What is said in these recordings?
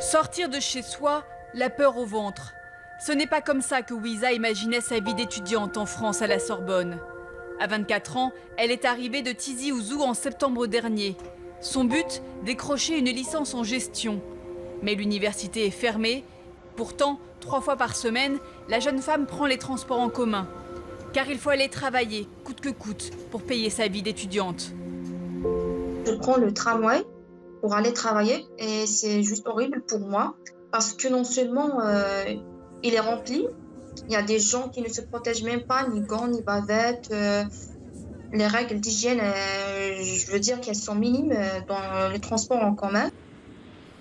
Sortir de chez soi, la peur au ventre. Ce n'est pas comme ça que Wiza imaginait sa vie d'étudiante en France à la Sorbonne. À 24 ans, elle est arrivée de Tizi Ouzou en septembre dernier. Son but, décrocher une licence en gestion. Mais l'université est fermée. Pourtant, 3 fois par semaine, la jeune femme prend les transports en commun. Car il faut aller travailler, coûte que coûte, pour payer sa vie d'étudiante. Je prends le tramway pour aller travailler et c'est juste horrible pour moi parce que non seulement il est rempli, il y a des gens qui ne se protègent même pas, ni gants, ni bavettes. Les règles d'hygiène, je veux dire qu'elles sont minimes dans les transports en commun.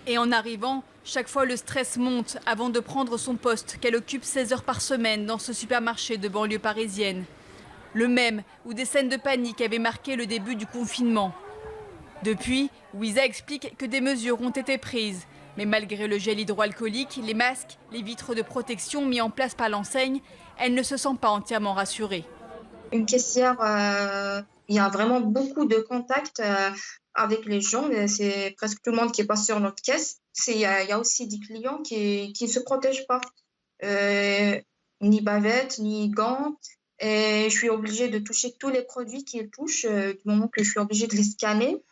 Et en arrivant, chaque fois le stress monte avant de prendre son poste qu'elle occupe 16 heures par semaine dans ce supermarché de banlieue parisienne. Le même où des scènes de panique avaient marqué le début du confinement. Depuis, Wiza explique que des mesures ont été prises. Mais malgré le gel hydroalcoolique, les masques, les vitres de protection mis en place par l'enseigne, elle ne se sent pas entièrement rassurée. Une caissière, il y a vraiment beaucoup de contacts avec les gens. C'est presque tout le monde qui passe sur notre caisse. Il y a aussi des clients qui ne se protègent pas. Ni bavettes, ni gants. Et je suis obligée de toucher tous les produits qu'ils touchent du moment que je suis obligée de les scanner.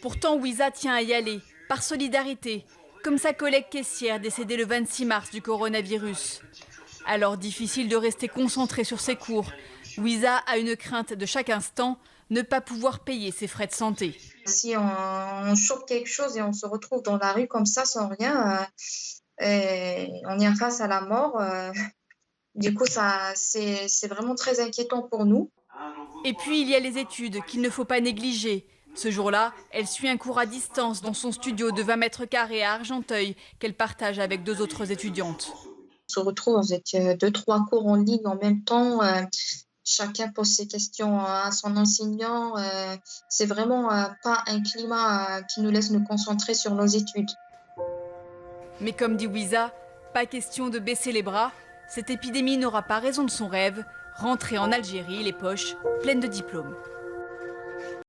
Pourtant, Wiza tient à y aller, par solidarité, comme sa collègue caissière décédée le 26 mars du coronavirus. Alors difficile de rester concentrée sur ses cours. Wiza a une crainte de chaque instant, ne pas pouvoir payer ses frais de santé. Si on chope quelque chose et on se retrouve dans la rue comme ça sans rien, et on est face à la mort. Du coup, c'est vraiment très inquiétant pour nous. Et puis il y a les études qu'il ne faut pas négliger. Ce jour-là, elle suit un cours à distance dans son studio de 20 mètres carrés à Argenteuil qu'elle partage avec 2 autres étudiantes. On se retrouve avec 2, 3 cours en ligne en même temps. Chacun pose ses questions à son enseignant. C'est vraiment pas un climat qui nous laisse nous concentrer sur nos études. Mais comme dit Wiza, pas question de baisser les bras. Cette épidémie n'aura pas raison de son rêve, rentrer en Algérie les poches pleines de diplômes.